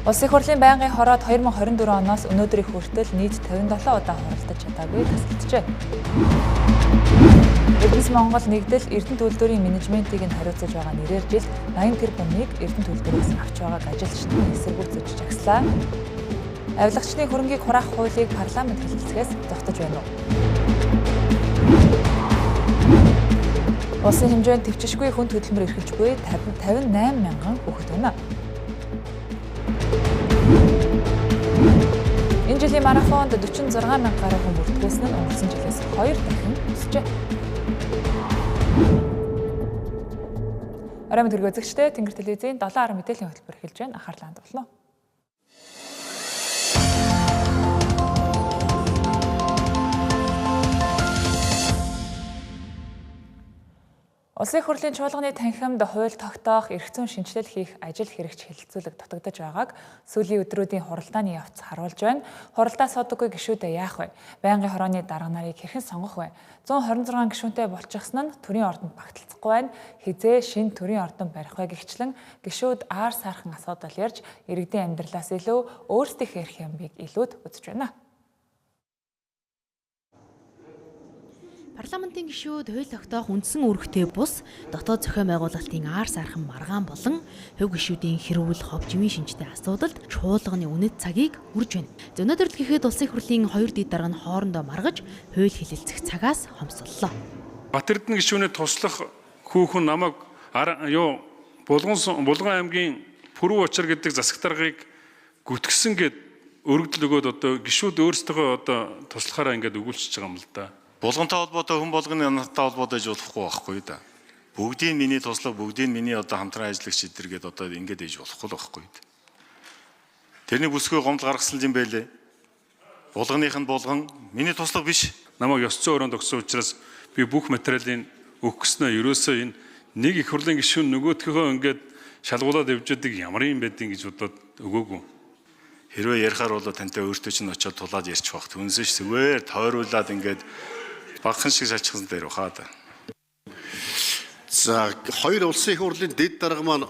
Улсын их хурлын байнгын хороод 2024 оноос өнөөдрийн хүртэл нийт 57 удаа хуралдаж чадаагүй тасалджээ. Эдис Монгол нэгдэл Эрдэнэ төлөвлөрийн менежментийг нь хариуцаж байгаа нэрээр жилд 80 тэрбумыг Эрдэнэ төлөвлөрөөс авч байгааг ажилчдын эсэргүүцэж жагслаа. Авиалагчны хөрөнгийг хураах хуулийг парламент хэлэлцгээс зогтож байна уу? Улсын хэмжээнд төвчшгүй хүн хөдөлмөр эрхэлж буй 58 мянган хүүхэд байна. Энэ жилийн марафонд 46 мянга гаруй хүн бүртгүүлсэн нь өнгөрсөн жилээс 2 дахин өсжээ. Орой мэд хүргэж үзэгчдээ Тэнгэр телевизийн 7:10 мэдээллийн хөтөлбөр эхэлж байна. Анхаарлаа хандуулна уу? Улсын их хурлын чуулганы танхимд хууль тогтоох, эрх зүйн шинжилэл хийх ажил хэрэгч хэлэлцүүлэг дутагдж байгааг сүүлийн өдрүүдийн хуралдааны явц харуулж байна. Хуралдаа суудаггүй гишүүдээ яах вэ? Байнгын хорооны дарга нарыг хэрхэн сонгох вэ? 126 гишүүнтэй болчихсон нь төрийн ордонд багталцахгүй байна. Хизээ шинэ төрийн ордон барих вэ гэгчлэн гишүүд аар саархан асуудал ярьж иргэдийн амьдралаас илүү өөрсдийнхээ эрх ямбыг илүүд үзэж байна. Парламентын гишүүд хууль тогтоох үндсэн үүрэгтэй бус дотоод зохион байгуулалтын аар саархан маргаан болон хувь гишүүдийн хэрүүл ховжмын шинжтэй асуудалд чуулганы үнэт цагийг үрж байна. Өнөөдөр л гэхэд улсын их хурлын 2 дэд дарга нь хоорондоо маргаж хууль хэлэлцэх цагаас хомсоллоо. Бат Эрдэнэ гишүүний туслах хүүхэн намайг Булган аймгийн Пүрэв Учир гэдэг засаг даргыг гүтгсэн гэд өргөдөл өгөөд одоо гишүүд өөрсдөө одоо туслахаараа ингээд өгүүлчихэж байгаа юм л да. Булгантай холбоотой хүн болгоны надтай холбоотой ажиллахгүй байхгүй да. Бүгдийн миний туслах, бүгдийн миний одоо хамтран ажиллагч эдэргээд одоо ингэж ээж болохгүй л байхгүй. Тэрний бүсгүй гомдол гаргасан юм байлээ. Булганых нь булган миний туслах биш. Намайг ёс зүйн өрөөнд өгсөн учраас би бүх материалын өгөх гэснээр ерөөсөө энэ нэг их хурлын гишүүн нөгөөдхөө ингээд шалгуулаад явждаг ямар юм байдгийг гэж бодоод өгөөгүй. Хэрвээ ярихаар бол тантай өөртөө чинь очиод тулаад ярьчих бах. Түнсэж зүгээр тойруулаад ингээд багхан шиг шалчихсан дээр бахаа да. За хоёр улсын их хурлын дэд дарга маань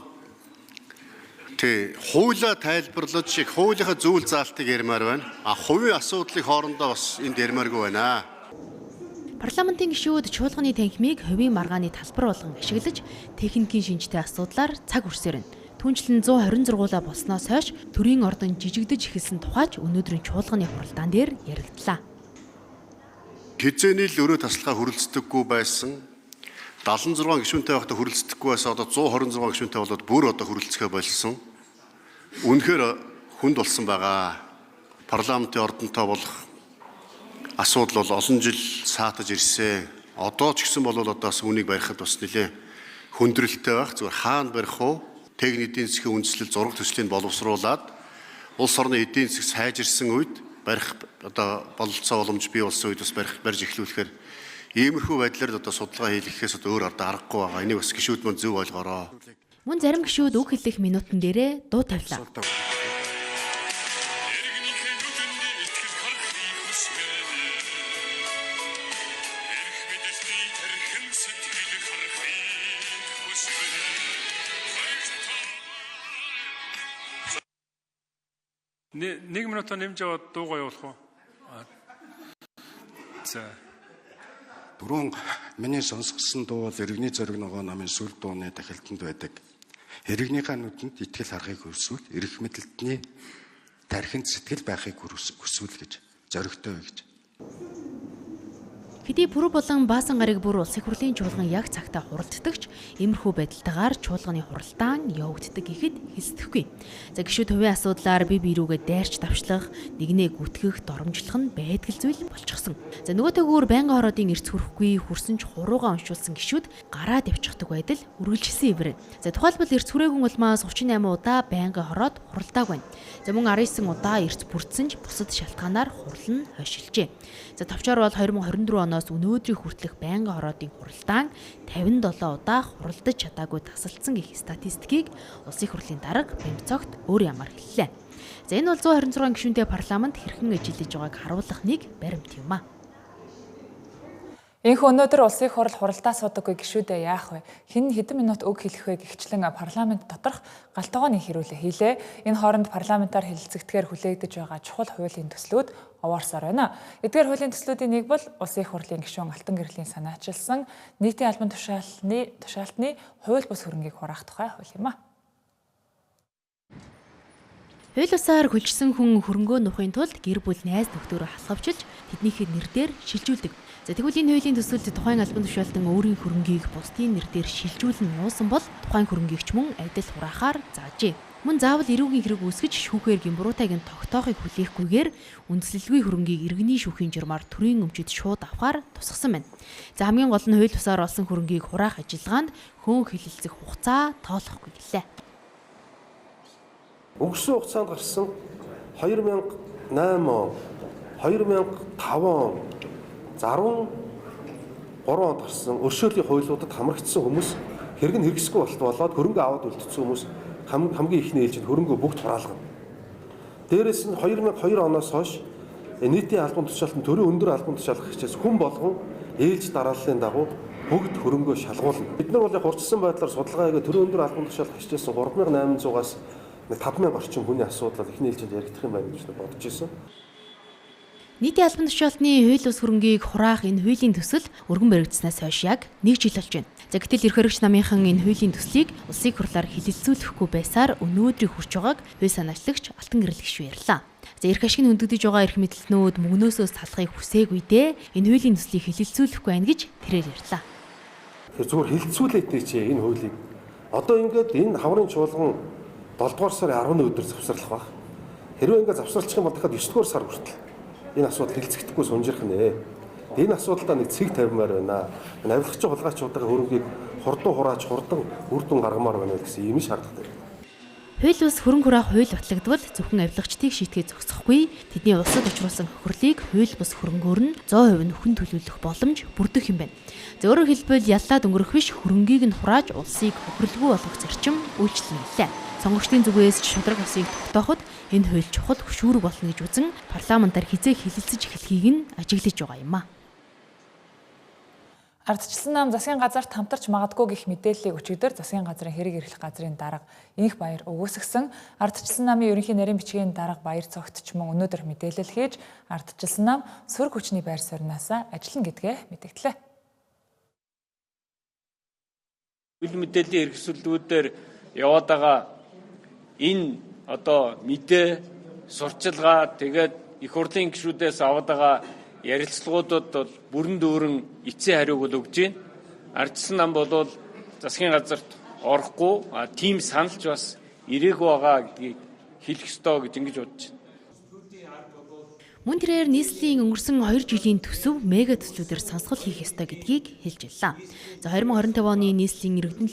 хуулиа тайлбарлаж хуулийнхаа зүйл заалтыг ярмаар байна. Хувийн асуудлыг хоорондоо бас энд ярмааргүй байна. Парламентын гишүүд чуулганы танхимыг хувийн маргааны талбар болгон ашиглаж техникийн шинжтэй асуудлаар цаг үрсээр байна. Түүнчлэн 126 болсноос хойш төрийн ордон жижигдэж эхэлсэн тухайч өнөөдрийн чуулганы хуралдаан дээр яригдлаа. Хизээний л өрөө таслахаа хүрэлцдэггүй байсан 76 гишүүнтэй байхдаа хүрэлцдэггүй байсан одоо 126 гишүүнтэй болоод бүр одоо хүрэлцэхэ болсон. Үнэхээр хүнд болсон байгаа. Парламентын ордонтой болох асуудал бол олон жил саатаж ирсэн. Одоо ч гэсэн бол одоо бас үнийг барихад бас нэлээ хүндрэлтэй байх. Зүгээр хаана барих уу? Техник эдийн засгийн үндэслэл зураг төслийг боловсруулад улс орны эдийн засаг сайжирсан үед барих одоо бололцоо боломж бий болсон үед бас барьж эхлүүлэхээр иймэрхүү байдлаар одоо судалгаа хийлгэхээс өөр арга аргагүй байгаа. Энийг бас гишүүд мөн зөв ойлгоорой. Мөн зарим гишүүд үг хэлэх минутан дээрээ дуу тавилаа. Нэг минут нэмж аваад дуугаа явуулах уу? За. Дөрөв миний сонсгосон дуу бол Иргэний зориг ногоо намын сүр дууны дахилтанд байдаг. Иргэнийхээ нүдэнд итгэл харахыг хүсвэл эрх мэдэлтний тархинд сэтгэл байхыг хүсвэл гэж зоригтой вэ гэж. Хэдий Пүрэв болон Баасан гарыг бүр улсын их хурлын чуулган яг цагтаа хуралддагч иймэрхүү байдалтайгаар чуулганы хуралдаан явагддаг гэхэд хэлсдэхгүй. За гишүүд хувийн асуудлаар бие биерүүгээ дайрч давшлах, нэгнээ гүтгэх, доромжлох нь байдгал зүйл болчихсон. За нөгөө төгөөр байнгын хороодын эрс хүрэхгүй хурсан ч хуруугаа уншуулсан гишүүд гараад явчихдаг байдал үргэлжилсэн ивэр. За тухайлбал эрс хүрээгүй улмаас 38 удаа байнгын хороод хуралдааг байна. За мөн 19 удаа эрс бүрдсэн ч бусад шалтгаанаар хурал нь хойшилжээ. За товчоор бол 2024 оноос өнөөдрийн хүртэлх байнгын хороодын хуралдаан 57 удаа хуралдаж чадаагүй тасалдсан гэх статистикийг улсын их хурлын дарга Бямцогт өөр ямар хэллээ. За энэ бол 126 гишүүнтэй парламент хэрхэн ажиллаж байгааг харуулах нэг баримт юм а. Энэхүү өнөөдөр улсын хурал хуралдаа суудаггүй гишүүдээ яах вэ? Хэн хэдэн минут үг хэлэх вэ гихчлэн парламент доторх галтгооны хэрүүлээ хийлээ. Энэ хооронд парламентаар хэлэлцэгдэхээр хүлээгдэж байгаа чухал хуулийн төслүүд овоорсоор байна. Эдгээр хуулийн төслүүдийн нэг бол улсын хурлын гишүүн Алтан гэрлийн санаачилсан нийтийн албан тушаалтны хууль бус хөрөнгийг хураах тухай хууль юм а. Хууль бусаар хүлжсэн хүн хөрөнгөө нухын тулд гэр бүл найз нөхдөөрөө халахвчилж тэднийхээ нэрээр шилжүүлдэг. За тэгвэл энэ хуулийн төсөлд тухайн албан тушаалтан өөрийн хөрөнгийг бусдын нэрээр шилжүүлэн нуусан бол тухайн хөрөнгийг ч мөн адил хураахаар заажээ. Мөн заавал эрүүгийн хэрэг үүсгэж шүүхээр гимбуруутайг тогтоохыг хүлээхгүйгээр үндэслэлгүй хөрөнгийг иргэний шүүхийн журмаар төрийн өмчөд шууд авахар тусгасан байна. За хамгийн гол нь хууль бусаар олсон хөрөнгийг хураах ажиллагаанд хөөн хэлэлцэх хугацаа тоолохгүй гэлээ. Өнгөрсөн хугацаанд гарсан 2008 он, 2005 он, 13 онд гарсан өршөөлийн хуулиудад хамрагдсан хүмүүс хэрэг нь хэрэгсгүй болоод хөрөнгө аваад үлдсэн хүмүүс хамгийн ихний ээлжинд хөрөнгөө бүгд хураалгана. Дээрээс нь 2002 оноос хойш нийтийн албан тушаалтын төрийн өндөр албан тушаалах хичээс хүн болгон ээлж дарааллын дагуу бүгд хөрөнгөө шалгуулна. Бид нар бол яг урьдчилан байдлаар судалгаа хийгээд төрийн өндөр албан тушаалах хичээс 3800-аас 5000 орчим хүний асуудал ихний ээлжинд яригдах юм байна гэж бодож ирсэн. Нийтийн албан тушаалтны хууль бус хөрөнгийг хураах энэ хуулийн төсөл өргөн баригдсанаас хойш яг 1 жил болж байна. За гэтэл эрх хэрэгч намынхан энэ хуулийн төслийг улсын хурлаар хэлэлцүүлэхгүй байсаар өнөөдрийг хүрч байгааг хууль санаачлагч Алтан гэрэл гишүүн ярьлаа. За эрх ашиг нь хөндөгдөж байгаа эрх мэдэлтнүүд мөнгнөөсөө салахыг хүсээгүйдээ энэ хуулийн төслийг хэлэлцүүлэхгүй байна гэж тэрээр ярьлаа. Тэгэхээр зүгээр хэлэлцүүлээд чи энэ хуулийг одоо ингээд энэ хаврын чуулган 7 дугаар сарын 10-ны өдөр завсарлах баг. Хэрвээ ингээд завсарлах юм бол дахиад 9 дугаар сар хүртэл энэ асуудал хэлэлцэхдэггүй сунжирх нэ. Энэ асуудалдаа нэг цэг тавимаар байна. Энэ авилгач хулгайчуудын хөрөнгийг хурдан хурааж хурдан үр дүн гаргамаар байна гэсэн ийм шаардлагатай. Хууль бус хөрөнгө хураах хууль батлагдвал зөвхөн авилгачдыг шийтгэж зогсохгүй, тэдний улсад учруулсан хохирлыг хууль бус хөрөнгөөр нь 100% нөхөн төлөвлөх боломж бүрдэх юм байна. За өөрөөр хэлбэл яллаад өнгөрөх биш хөрөнгийг нь хурааж улсыг хохирлгүй болгох зарчим үйлчлэнэ гэлээ. Сонгогчдын зүгээс шудраг усыг тогтооход энэ хууль чухал хөшүүрэг болно гэж үзэн парламентаар хизээ хэлэлцэж эхлэхийг нь ажиглаж байгаа юм а. Ардчилсан нам засгийн газарт хамтарч магадгүй гэх мэдээллийг өчигдөр засгийн газрын хэрэг эрхлэх газрын дарга Инх Баяр өгөөсгсөн. Ардчилсан намын ерөнхий нарийн бичгийн дарга Баяр цогт ч мөн өнөөдөр мэдээлэл хийж ардчилсан нам сөрөг хүчний байр суурьнаас ажиллана гэдгээ мэдгдлээ. Үйл мэдээллийн хэрэгсэлүүдээр яваад байгаа энэ одоо мэдээ сурчилгаа тэгээд их хурлын гишүүдээс аваад байгаа ярилцлагуудад бол бүрэн дүүрэн эцсийн хариуг өгж байна. Ардчилсан нам бол засгийн газарт орохгүй тийм саналч бас ирээгүй байгаа гэдгийг хэлэх ёстой гэж ингэж бодож байна. Мөн тэрээр нийслэлийн өнгөрсөн 2 жилийн төсөв мега төслүүдээр сонсгол хийх ёстой гэдгийг хэлж байлаа. За 2025 оны нийслэлийн иргэдэн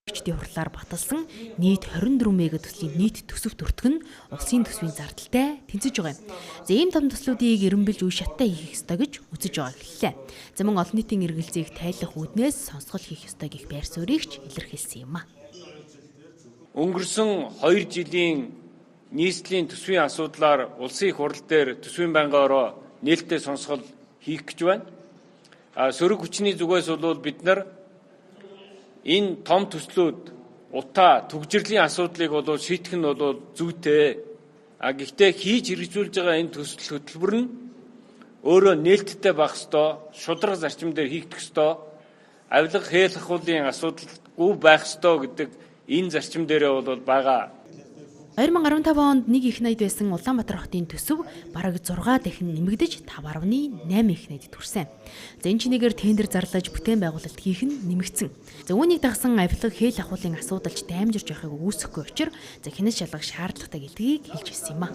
төлөөлөгчдийн хурлаар баталсан нийт 24 мега төслийн нийт төсөв төртгөн улсын төсвийн зардалтай тэнцэж байгаа юм. За ийм том төслүүдийг эренбэлж үе шаттай хийх ёстой гэж үзэж байгаа гэлээ. За мөн олон нийтийн эргэлзээг тайлах үүднээс сонсгол хийх ёстой гэх байр суурийг ч илэрхийлсэн юм а. Өнгөрсөн 2 жилийн нийслэлийн төсвийн асуудлаар улсын хурал дээр төсвийн байнгаараа нээлттэй сонсгол хийх гэж байна. Сөрөг хүчний зүгээс бол бид нар энэ том төслүүд утаа түгжирлийн асуудлыг бол шийдэх нь бол зүйтэй. Гэхдээ хийж хэрэгжүүлж байгаа энэ төсөл хөтөлбөр нь өөрөө нээлттэй байх ёстой, шударга зарчим дээр хийгдэх ёстой, авилга хээл ахуулын асуудалгүй байх ёстой гэдэг энэ зарчим дээрээ бол байгаа. 2015 онд 1 их найд байсан Улаанбаатар хотын төсөв бараг 6 дахин нэмэгдэж 5.8 их найд төрсэн. За энэ чинээгээр тендер зарлаж бүтээн байгуулалт хийх нь нэмэгдсэн. За үүнийг дагсан авилга хээл ахуулын асуудалж даймжирж явахыг үүсэхгүй учраас за хянаж шалгах шаардлагатай гэдгийг хэлж ирсэн юм а.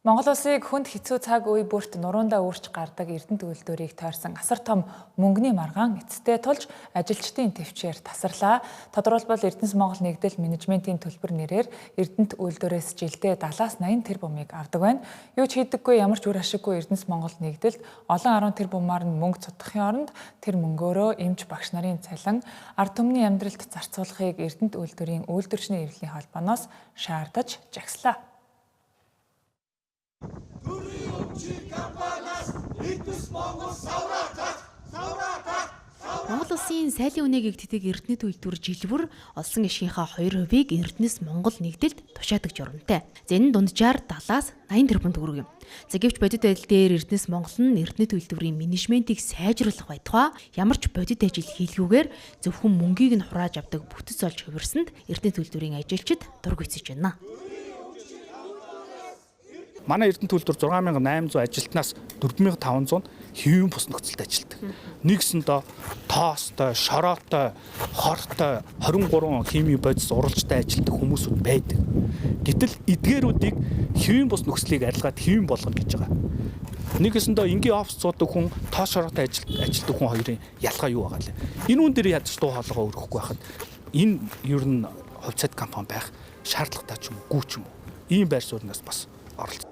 Монгол улсыг хүнд хэцүү цаг үе бүрт нуруундаа өөрч гардаг Эрдэнэт үйлдвэрийг тойрсон асар том мөнгөний маргаан эцэстээ тулж ажилчдын төвчээр тасарлаа. Тодорхойлбол Эрдэнэс Монгол нэгдэл менежментийн төлбөр нэрээр Эрдэнэт үйлдвэрээс жилдээ 70-80 тэрбумыг авдаг байна. Юу ч хийдэггүй ямар ч үр ашиггүй Эрдэнэс Монгол нэгдэлд олон 10 тэрбумаар нь мөнгө цутгахын оронд тэр мөнгөөрөө эмч багш нарын цалин, ард түмний амьдралд зарцуулахыг Эрдэнэт үйлдвэрийн үйлдвэрчний эвлэлийн холбооноос шаардаж жагслаа. Монгол улсын сайлын үнэгийг тэтгэх Эрдэнэ төлтөр жилбэр олсон ишгийнхаа 2%-ийг Эрдэнэс Монгол нэгдэлд тушаадаг журамтай. За энэ нь дунджаар 70-аас 80 тэрбум төгрөг юм. За гэвч бодит байдал дээр Эрдэнэс Монгол нь Эрдэнэ төлтөрийн менежментийг сайжруулах байтугай ямар ч бодит ажил хийлгүүгээр зөвхөн мөнгийг нь хурааж авдаг бүтэц олж хувирсанд Эрдэнэ төлтөрийн ажилчид дург эцэж байна. Манай Эрдэнэ төлтөр 6800 ажилтнаас 4500 хэвийн бус нөхцөлд ажилладаг. Нэгсэндээ тоостой, шороотой, хортой 23 хими бодис уралжтай ажилладаг хүмүүсүүд байдаг. Гэтэл эдгээрүүдийг хэвийн бус нөхцөлийг арилгаад хэвийн болгоно гэж байгаа. Нэгэсэндээ энгийн офс цуудаг хүн, тоо шороотой ажилладаг хүн хоёрын ялгаа юу байгаа лээ. Энэ үн дээр ядаж дуу хоолойгоо өргөхгүй байхад энэ ер нь хувьцат компани байх шаардлагатай ч юм уу, гүү ч юм уу. Ийм байр сууриас бас оролцсон.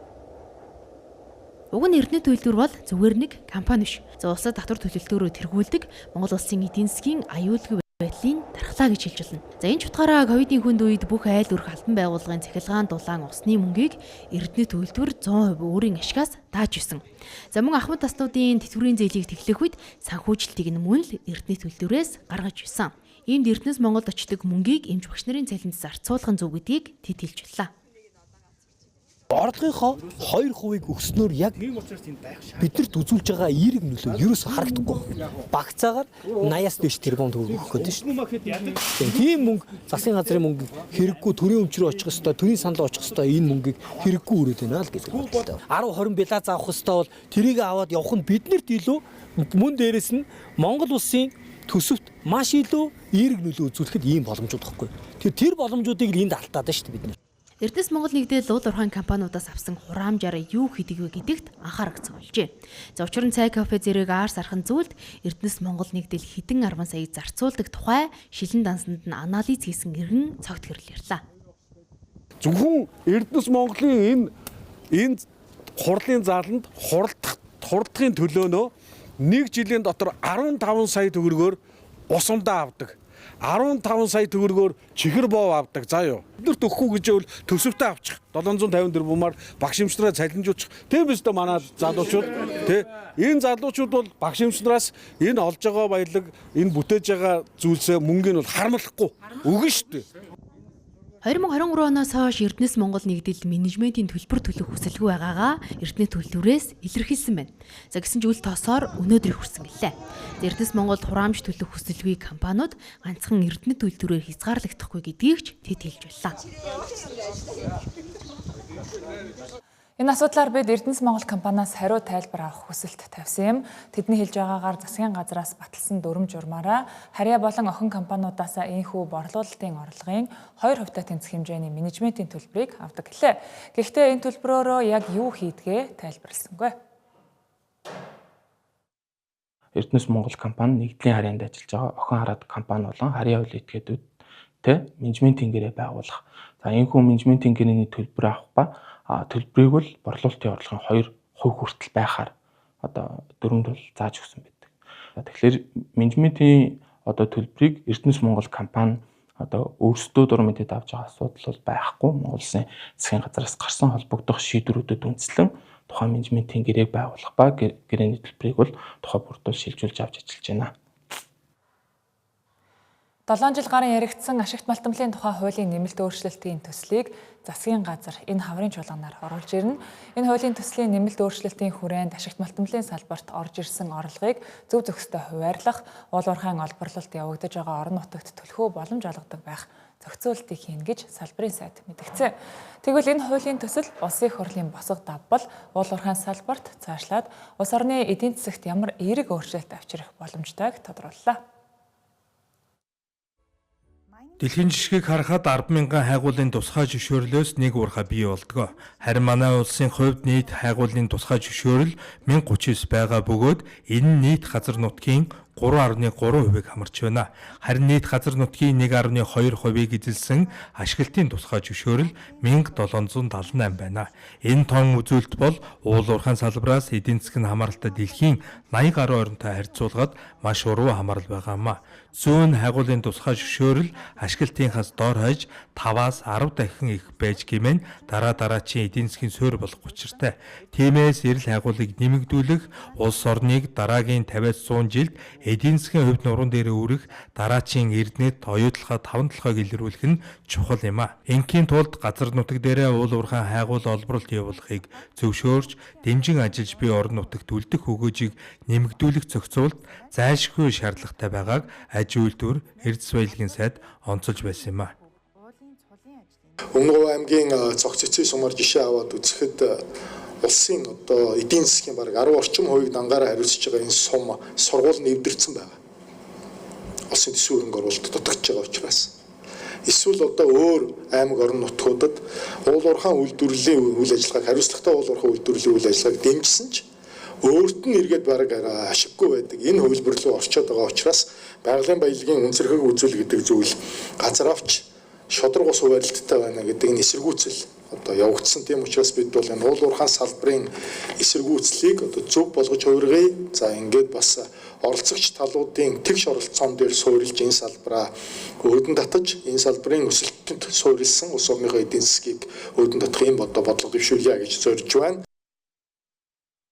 Уг нь Эрдэнэ төлтөр бол зүгээр нэг компани биш. За улсад татвар төлөлтөөрөө тэргүүлдэг Монгол улсын эдийн засгийн аюулгүй байдлын дархлаа гэж хэлж байна. За энэ чухаараа ковидын хүнд үед бүх айл өрх албан байгууллагын цахилгаан дулаан усны мөнгийг Эрдэнэ төлтөр 100% өөрийн ашгаас тааж исэн. За мөн Ахмад таснуудын тэтгэврийн зээлийг тэглэх үед санхүүжилтийг нь мөн л Эрдэнэ төлтөрөөс гаргаж исэн. Иймд Эрдэнэс Монголд очдог мөнгийг эмч багш нарын цалинд зарцуулах нь зөв гэдгийг тэд хэлж байлаа. Орлогынхоо 2% өгснөөр яг биднэрт үзүүлж байгаа эерэг нөлөө ерөөсө харагдахгүй. Багцаагаар 80-аас дээш тэрбум төгрөг өгөх гэдэг шүү дээ. Тийм мөнгө засгийн газрын мөнгө хэрэггүй төрийн өмчрөө очих ёстой, төрийн саналаа очих ёстой энэ мөнгийг хэрэггүй өрөөд байна л гэж бодлоо. 10-20 билаз авах ёстой бол тэрийг аваад явах нь биднэрт илүү мөн дээрэс нь Монгол улсын төсөвт маш илүү эерэг нөлөө үзүүлэхэд ийм боломжууд баггүй. Тэр боломжуудыг энд алдаад байна шүү дээ бид нар. Эрдэнэс Монгол нэгдэл уул уурхайн компаниудаас авсан хураамжаар юу хийдэг вэ гэдэгт анхаарах зөвлөжээ. За учир нь цай кафе зэрэг аар сархан зүйлд Эрдэнэс Монгол нэгдэл хэдэн 10 саяыг зарцуулдаг тухай шилэн дансанд нь анализ хийсэн иргэн цогт хэрэл ярьлаа. Зөвхөн Эрдэнэс Монголын энэ хурлын зааланд хурдахын төлөөнөө 1 жилийн дотор 15 сая төгрөгөөр усамдаа авдаг. 15 сая төгрөгөөр чихэр боо авдаг. За юу. Биднэрт өгөхгүй гэж бол төсөвтэй авчих. 750 тэрбумаар багш эмчнэрээ цалинжуулчих. Тийм биз дээ манай залуучууд. Тэ. Энэ залуучууд бол багш эмчнэраас энэ олж байгаа баялаг, энэ бүтээж байгаа зүйлсээ мөнгөний бол харамлахгүй. Өгнө шүү дээ. 2023 оноос хойш Эрдэнэс Монгол нэгдэл менежментийн төлбөр төлөх хүсэлгүй байгаагаа Эрдэнэ төлтөрөөс илэрхийлсэн байна. За гэсэн ч үл тоосоор өнөөдөр хүрсэн гэлээ. Эрдэнэс Монголд хураамж төлөх хүсэлгүй компаниуд ганцхан Эрдэнэ төлтөрөөр хязгаарлагдахгүй гэдгийг ч тэд хэлж байлаа. Энэ асуудлаар бид Эрдэнэс Монгол компаниас хариу тайлбар авах хүсэлт тавьсан юм. Тэдний хэлж байгаагаар засгийн газраас баталсан дүрм журмаараа харьяа болон охин компаниудаасаа ийхүү борлуулалтын орлогын 2% тэнцэх хэмжээний менежментийн төлбөрийг авдаг гэлээ. Гэхдээ энэ төлбөрөөрөө яг юу хийдгээ тайлбарласангүй. Эрдэнэс Монгол компани нэгдлийн харьяанд ажиллаж байгаа охин хараад компани болон харьяа үйл этгээдүүдтэй менежментийн гэрээ байгуулах. За ийхүү менежментийн гэрээний төлбөр авах ба төлбөрийг бол борлуулалтын орлогын 2% хүртэл байхаар дүрмд бол зааж өгсөн байдаг. Тэгэхээр менежментийн төлбөрийг Эрдэнэс Монгол компани өөрсдөө дур мэдээд авч байгаа асуудал бол байхгүй. Монгол Улсын засгийн газраас гарсан холбогдох шийдвэрүүдэд үндэслэн тухайн менежментийн гэрээг байгуулах ба гэрээний төлбөрийг бол тухайн бүрдүүл шилжүүлж авч ажиллаж байна. 7 жил гарын яригдсан ашигт малтамлын тухай хуулийн нэмэлт өөрчлөлтийн төслийг засгийн газар энэ хаврын чуулганаар оруулж ирнэ. Энэ хуулийн төслийн нэмэлт өөрчлөлтийн хүрээнд ашигт малтамлын салбарт орж ирсэн орлогыг зөв зөвхөстэй хуваарлах, уул уурхайн олборлолт явагдаж байгаа орон нутагт төлхөө боломж олгодог байх зохицуултыг хийнэ гэж салбарын сайд мэдгдсэн. Тэгвэл энэ хуулийн төсөл улсын их хурлын босго давбал уул уурхайн салбарт цаашлаад улс орны эдийн засагт ямар эерэг өөрчлөлт авчрах боломжтойг тодрууллаа. Дэлхийн жишгийг харахад 10,000 хайгуулын тусгай зөвшөөрлөөс нэг уурхай бий болдгоо. Харин манай улсын хувьд нийт хайгуулын тусгай зөвшөөрөл 1039 байгаа бөгөөд энэ нь нийт газар нутгийн 3.3% хамарч байна. Харин нийт газар нутгийн 1.2%-ийг эзэлсэн ашиглалтын тусгай зөвшөөрөл 1778 байна. Энэ тон үзүүлэлт бол уул уурхайн салбараас эдийн засгийн хамааралтай дэлхийн 80 гаруй орнтой харьцуулахад маш уруу хамаарал байгаа юм а. Зүүн хайгуулын тусгай зөвшөөрөл ашиглалтынхаас доор хойж 5-аас 10 дахин их байж гэмээн дараачийн эдийн засгийн суурь болох учиртай. Тиймээс эрэл хайгуулыг нэмэгдүүлэх, улс орныг дараагийн 50-100 жилд эдийн засгийн хувьд нуруунд дээр өрөх дараачийн эрдэнэт оюутлахад 5 толгойг илрүүлэх нь чухал юм а. Ингийн тулд газар нутаг дээрээ уул уурхайн хайгуул олборлт явуулахыг зөвшөөрч дэмжин ажиллаж буй орон нутагт үлдэх өгөөжийг нэмэгдүүлэх зохицуулт зайлшгүй шаардлагатай байгааг аж үйлдвэр эрдэс баялагын сайд онцолж байсан юм а. Өмнөг аймгийн цогц эцсийн сумаар жишээ аваад үзэхэд улсын одоо эдийн засгийн бараг 10 орчим хувийг дангаараа хариуцж байгаа энэ сум сургууль нэвдэрсэн байгаа. Улсын төсвийн хөрөнгө оруулалт дутагдж байгаа учраас эсвэл одоо өөр аймаг орон нутгуудад уул уурхайн үйлдвэрлэлийн үйл ажиллагааг хариуцлагатай уул уурхайн үйлдвэрлэлийн үйл ажиллагааг дэмжсэн ч өөрт нь эргээд бараг ашиггүй байдаг. Энэ хөвлбөр рүү орчод байгаа учраас байгалийн баялагын үнцэрхэг үзүүл гэдэг зүйл газар авч шодрог ус хуваарлттай байна гэдэг нь эсэргүүцэл одоо явагдсан. Тийм учраас бид бол энэ уул уурхайн салбарын эсэргүүцлийг одоо зөв болгож хувиргая. За ингээд бас оролцогч талуудын тэгш оролцоон дээр суурилж энэ салбараа өөдөн татаж энэ салбарын өсөлтөнд суурилсан улс орныхоо эдийн засгийг өөдөн татах юм бодлого дэвшүүлье гэж зорж байна.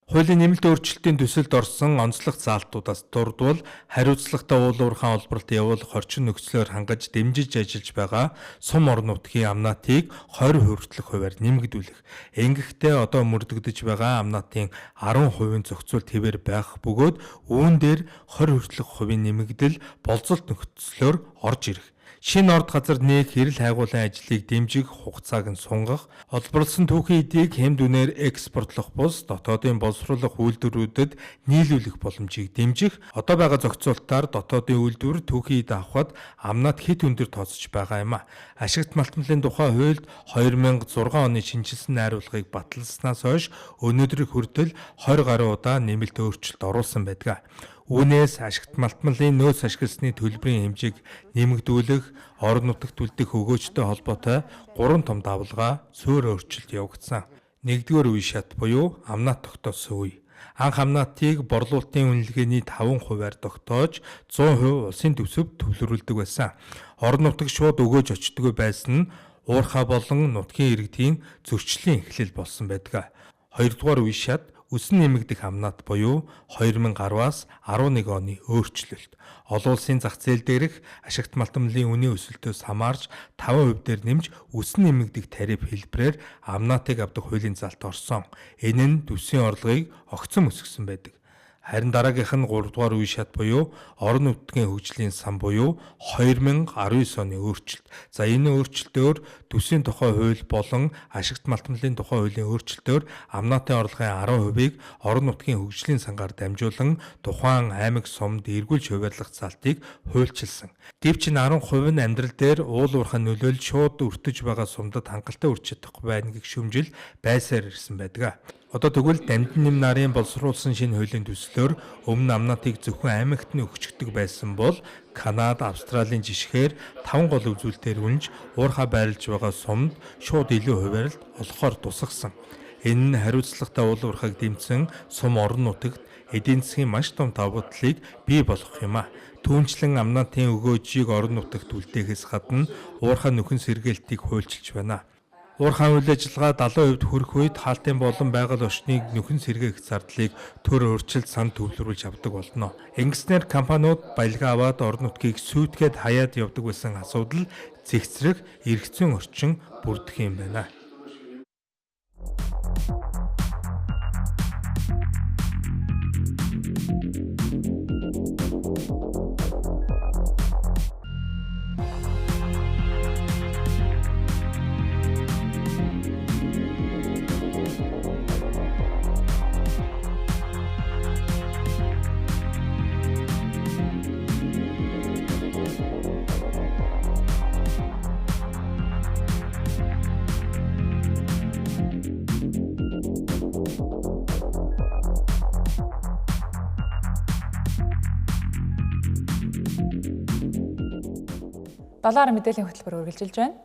Хуулийн нэмэлт өөрчлөлтийн төсөлд орсон онцлог заалтуудаас дурдвал хариуцлагатай уул уурхайн олборлт явуулах орчин нөхцлөөр хангаж дэмжиж ажиллаж байгаа сум орон нутгийн амнаатыг 20% хүртэлх хувиар нэмэгдүүлэх. Ингэхдээ одоо мөрдөгдөж байгаа амнаатын 10% зохицуулт хэвээр байх бөгөөд үүн дээр 20 хүртэлх хувийн нэмэгдэл болцолт нөхцлөөр орж ирэх. Шинэ орд газар нээх эрэл хайгуулын ажлыг дэмжих хугацааг нь сунгах, олборлсон түүхийн эдийг хэмд үнээр экспортлох бус дотоодын боловсруулах үйлдвэрүүдэд нийлүүлэх боломжийг дэмжих, одоо байгаа зохицуултаар дотоодын үйлдвэр түүхийн эд авахад амнаад хэд өндөр тооцож байгаа юм а. Ашигт малтмалын тухай хуульд 2006 оны шинжилсэн найруулгыг баталснаас хойш өнөөдрийг хүртэл 20 гаруй удаа нэмэлт өөрчлөлт оруулсан байдаг. Үүнээс ашигт малтмалын нөөц ашигласны төлбөрийн хэмжээг нэмэгдүүлэх, орон нутагт үлдэх өгөөжтэй холбоотой 3 том давалгаа суурь өөрчлөлт явагдсан. Нэгдүгээр үе шат буюу амнаат тогтоосон үе. Анх амнаатыг борлуулалтын үнэлгээний 5%-аар тогтоож 100% улсын төсөвт төвлөрүүлдэг байсан. Орон нутаг шууд өгөөж очдгоо байсан нь уурхай болон нутгийн иргэдийн зөрчлийн эхлэл болсон байдаг. Хоёрдугаар үе шат өсөн нэмэгдэх амнаат буюу 2010-аас 11 оны өөрчлөлт. Олон улсын зах зээл дээрх ашигт малтмалын үнийн өсөлтөөс хамаарч 5% дээр нэмж өсөн нэмэгдэх тариф хэлбэрээр амнаатыг авдаг хуулийн залт орсон. Энэ нь төсвийн орлогыг огцом өсгсөн байдаг. Харин дараагийнх нь 3 дугаар үе шат буюу орон нутгийн хөгжлийн сан буюу 2019 оны өөрчлөлт. За энэ өөрчлөлтөөр төсвийн тухай хууль болон ашигт малтмалын тухай хуулийн өөрчлөлтөөр амнаатын орлогын 10%-ийг орон нутгийн хөгжлийн сангаар дамжуулан тухайн аймаг сумд эргүүлж хуваарлах залтыг хуульчилсан. Гэвч 10% нь амьдрал дээр уул уурхай нөлөөлж шууд өртөж байгаа сумдад хангалттай үрж чадахгүй байна гэх шүүмжил байсаар ирсэн байдаг. Одоо тэгвэл Дамжин нэм нарын боловсруулсан шинэ хуулийн төслөөр өмнө амнаатыг зөвхөн аймагт нь өгчдөг байсан бол Канада, Австралийн жишгээр 5 гол үзүүлэлтээр үнж уурхай байрлаж байгаа сумд шууд илүү хуваарлт олохоор тусгасан. Энэ нь хариуцлагатай уул уурхайг дэмжсэн сум орон нутагт эдийн засгийн маш том давуу талыг бий болгох юм а. Түүнчлэн амнаатын өгөөжийг орон нутагт үлдээхээс гадна уурхай нөхөн сэргээлтийг хуульчилж байна. Уурхайн үйл ажиллагаа 70% хүрэх үед хаалтын болон байгаль орчныг нөхөн сэргээх зардлыг төр өөрчилж сан төвлөрүүлж авдаг болно. Ингэснээр компаниуд баялгаа аваад орон нутгийг сүйтгэхэд хаяад явдаг байсан асуудал зэгцрэх эрх зүйн орчин бүрдэх юм байна. доллар мэдээллийн хөтөлбөр үргэлжилж байна.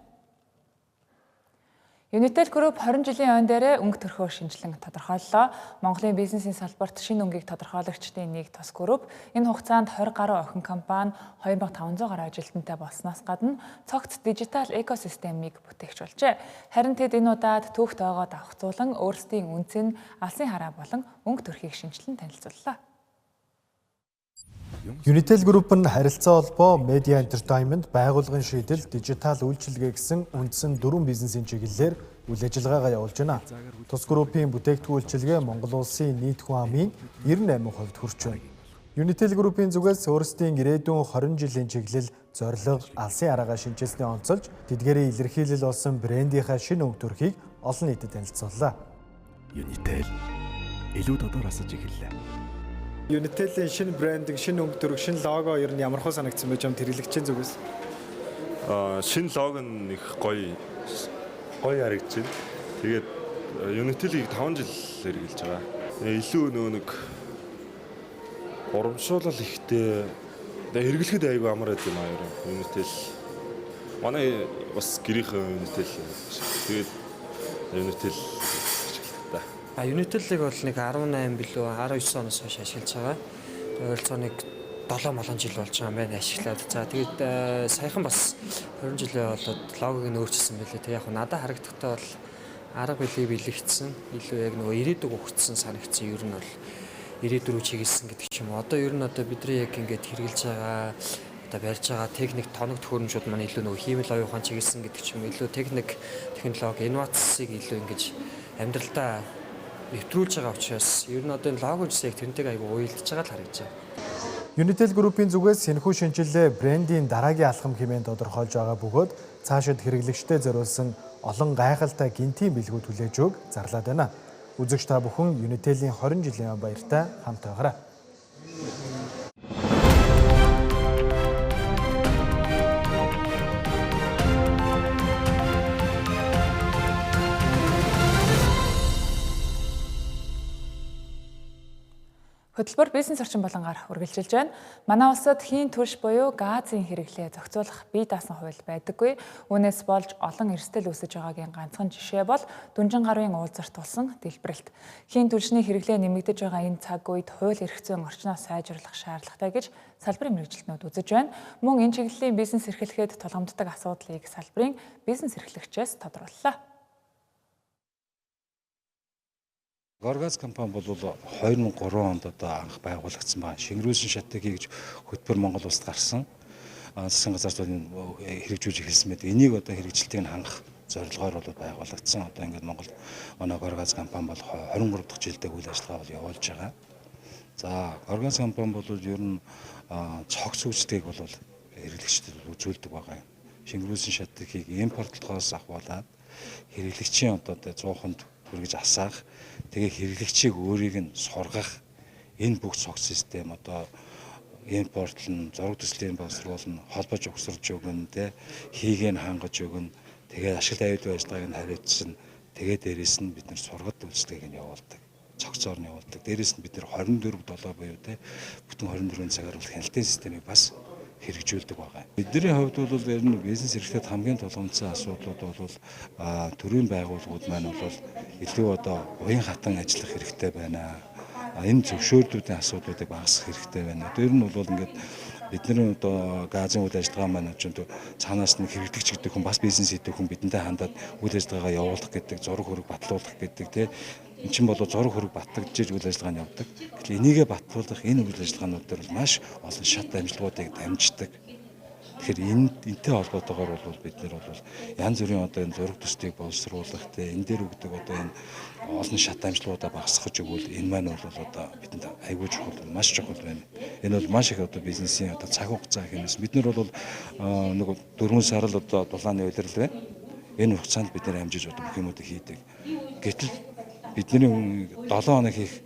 Unitel Group 20 жилийн өн дээрээ өнгө төрхөөр шинжилэн тодорхойллоо. Монголын бизнесийн салбарт шинэ өнгийг тодорхойлагчдын нэг тус групп энэ хугацаанд 20 гаруй охин компани 2500 гаруй ажилтнтай болсноос гадна цогц дижитал экосистемийг бүтээгч болжээ. Харин тэд энэ удаад түүх тоогоо давхцуулан өөрсдийн үнцэн алсын хараа болон өнгө төрхийг шинжилэн танилцууллаа. Unitel Group нь харилцаа холбоо, Media Entertainment, байгууллагын шийдэл, дижитал үйлчилгээ гэсэн үндсэн 4 бизнесийн чиглэлээр үйл ажиллагаагаа явуулж байна. Тус группийн бүтээгдэхүүн үйлчилгээ Монгол улсын нийт хүн амын 98% хүрч байна. Unitel Group-ийн зүгээс өөрсдийн ирээдүйн 20 жилийн чиглэл, зорилго, алсын араагаа шинжилснээ онцолж, тэдгээрийн илэрхийлэл болсон брендийнхаа шинэ өнгө төрхийг олон нийтэд танилцууллаа. Unitel илүү дотор асаж эхэллээ. Unitel-ийн шинэ брендинг, шинэ өнгө төрх, шинэ лого ер нь ямар хөө санагдсан бэ юм хэрэглэгчийн зүгээс? Шинэ лого нь их гоё харагдаж байна. Тэгээд Unitel-ийг 5 жил хэрэгжилж байгаа. Илүү нэг урамшуулал ихтэй хэрэглэхэд айгүй амар байд юм аа. Unitel манай бас гэрийнхэн Unitel. Тэгээд Unitel Unitel-ийг бол нэг 18 билүү 19 оноос хойш ашиглаж байгаа. Ойролцоо нэг 7 жил болж байгаа юм байна ашиглаад. За тэгээд саяхан бас 20 жилээ болоод логог нь өөрчилсөн байлээ. Тэг яг надад харагдахтаа бол арга билийг бэлэгдсэн. Илүү яг нөгөө ирээдүг өгцсөн санагдсан. Ер нь бол ирээдүг рүү чиглэсэн гэдэг ч юм. Одоо ер нь одоо бидний яг ингэж хэрэгжилж байгаа одоо барьж байгаа техник тоног төхөөрөмжүүд маань илүү нөгөө хиймэл оюун ухаан чиглэсэн гэдэг ч юм. Илүү техник, технологи, инновацийг илүү ингэж амьдралдаа нэвтрүүлж байгаа учраас ер нь одоо энэ лого жишээ яг тэрнтэйг айгүй уялдаж байгаа л харагдаж байна. Unitel Group-ийн зүгээс энэхүү шинжилгээ брендийн дараагийн алхам хэмээн тодорхойлж байгаа бөгөөд цаашид хэрэглэгчдэд зориулсан олон гайхалтай гинтийн бэлгүүд хүлээж өгч зарлаад байна. Үзэгч та бүхэн Unitel-ийн 20 жилийн баяртай хамт байгаарай. Хөтөлбөр бизнес орчин болонгаар үргэлжилж байна. Манай улсад хийн төрш буюу газын хэрэглээ зохицуулах бие даасан хууль байдаггүй. Үүнээс болж олон эрсдэл үүсэж байгаагийн ганцхан жишээ бол Дүнжин гарын уулзарт тулсан дэлбэрэлт. Хийн төлшний хэрэглээ нэмэгдэж байгаа энэ цаг үед хууль эрх зүйн орчноо сайжруулах шаардлагатай гэж салбарын мэргэжилтнүүд үзэж байна. Мөн энэ чиглэлийн бизнес эрхлэхэд тулгамддаг асуудлыг салбарын бизнес эрхлэгчээс тодрууллаа. Горгаз компани бол 2003 онд одоо анх байгуулагдсан байна. Шингэрүүлсэн шатыг хийж хөтөлбөр Монгол улсад гарсан. Засгийн газар хэрэгжүүлж эхэлсэн мэт. Энийг одоо хэрэгжилтийг хангах зорилгоор бол байгуулагдсан. Одоо ингээд Монгол манай Горгаз компани бол 23 дахь жилдээ үйл ажиллагаа бол явуулж байгаа. За Горгаз компани бол ер нь цогц үйлчлэгийг бол хэрэглэгчдэд үзүүлдэг байгаа юм. Шингэрүүлсэн шатыг импортлохоос ахуулаад хэрэглэгчийн одоо 100-нд хүргэж асаах, тэгээ хэрэглэгчийг өөрийг нь сургах энэ бүх цогц систем одоо импортлон, зураг төслийн боловсруулна, холбож өгсөрж өгнө, хийгээ хангаж өгнө, тэгээ ашигла аюулгүй ажиллагааг нь хариуцсан, тэгээ дээрэс нь бид нар сургад үйлчлэгийг нь явуулдаг. Цогцоор нь явуулдаг. Дээрэс нь бид нар 24/7 буюу бүтэн 24 цагаар бол хяналтын системийг бас хэрэгжүүлдэг байгаа. Бидний хувьд бол ер нь бизнес эрхлэлд хамгийн тулгамдсан асуудлууд бол төрийн байгууллагууд маань бол илүү одоо уян хатан ажиллах хэрэгтэй байна. Энэ зөвшөөрлүүдийн асуудлуудыг багасгах хэрэгтэй байна. Тэр нь бол ингээд бидний одоо газын үйл ажиллагаа маань цаанаас нь хэрэглэгч гэдэг хүн бас бизнес хийдэг хүн бидэнтэй хандаад үйл ажиллагаагаа явуулах гэдэг, зураг хөрөг батлуулах гэдэг тийм эн чинь бол зураг хөрөг батлагдж үйл ажиллагаа нь явдаг. Тэгэхээр энийгээ батлуулах энэ үйл ажиллагаанууд дээр бол маш олон шат амжилтуудыг дамждаг. Тэгэхээр энэтэй холбоотойгоор бол бид нэр бол янз бүрийн одоо энэ зураг төслийг боловсруулах тийм энэ дээр өгдөг одоо энэ олон шат амжилтуудаа багасгах өгвөл энэ маань бол одоо бидэнд айгүй чухал, маш чухал байна. Энэ бол маш их одоо бизнесийн одоо цаг хугацаа хэмээс бид нар бол нэг 4 сар л одоо дулааны удирдал байна. Энэ хугацаанд бид нэр амжиж одоо бүх юмудыг хийдэг. Гэтэл бидний 7 хоног хийх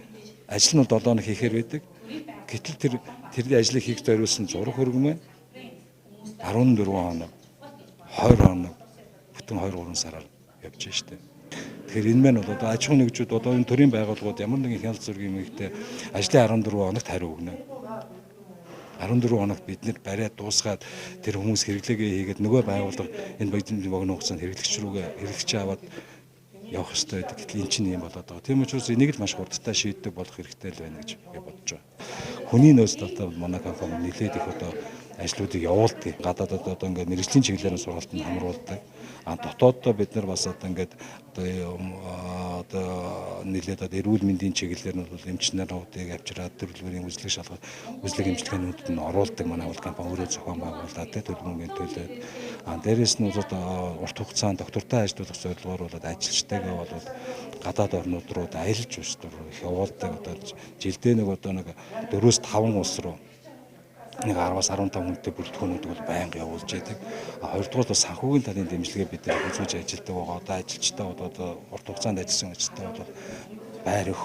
ажил нь 7 хоног хийхээр байдаг. Гэтэл тэр ажлыг хийх зориулсан зураг хөрөг маань 14 хоног, 20 хоног, бүтэн 2-3 сараар явж байна шүү дээ. Тэгэхээр энэ маань бол одоо аж ахуйн нэгжүүд одоо энэ төрийн байгууллагууд ямар нэгэн хяналт зургийн мэгтэй ажлын 14 хоногт хариу өгнө. 14 хоногт бид нэр бариад дуусгаад тэр хүмүүс хэрэглээгээ хийгээд нөгөө байгууллага энэ баядын богино хугацаанд хэрэглэгч рүүгээ хэрэглэгч аваад явах хэрэгтэй байдаг. Гэтэл эн чинь юм болоод байгаа. Тийм учраас энийг л маш хурдтай шийддэг болох хэрэгтэй л байна гэж би бодож байна. Хүний нөөц талтай манай компани нэлээд их одоо ажлуудыг явуулдаг. Гадаадад одоо ингээд мэрэгжлийн чиглэлээр сургалтанд хамруулдаг. Дотооддоо бид нар бас одоо ингээд одоо нэлээд одоо эрүүл мэндийн чиглэлээр нь бол эмч наруудыг авчираад төрөлбөрийн үзлэг шалгалт үзлэг эмчилгээнүүдэд нь оруулдаг манай авал компани өөрөө зохион байгуулад төлбөрийн төлөөд дээрээс нь бол урт хугацаанд доктортой ажиллах зорилгоор бол ажилчтайгаа бол гадаад орнууд руу аялал жуулчлал их явуулдаг. Одоо жилдээ нэг одоо нэг 4-5 улс руу нэг 10-аас 15 хүнтэй бүрэлдэхүүнүүд бол байнга явуулж байдаг. Хоёрдугаар бол санхүүгийн талын дэмжлэгээ бид нар үзүүлж ажилладаг байгаа. Одоо ажилчтай одоо урт хугацаанд ажилласан ажилчтай бол байр өгөх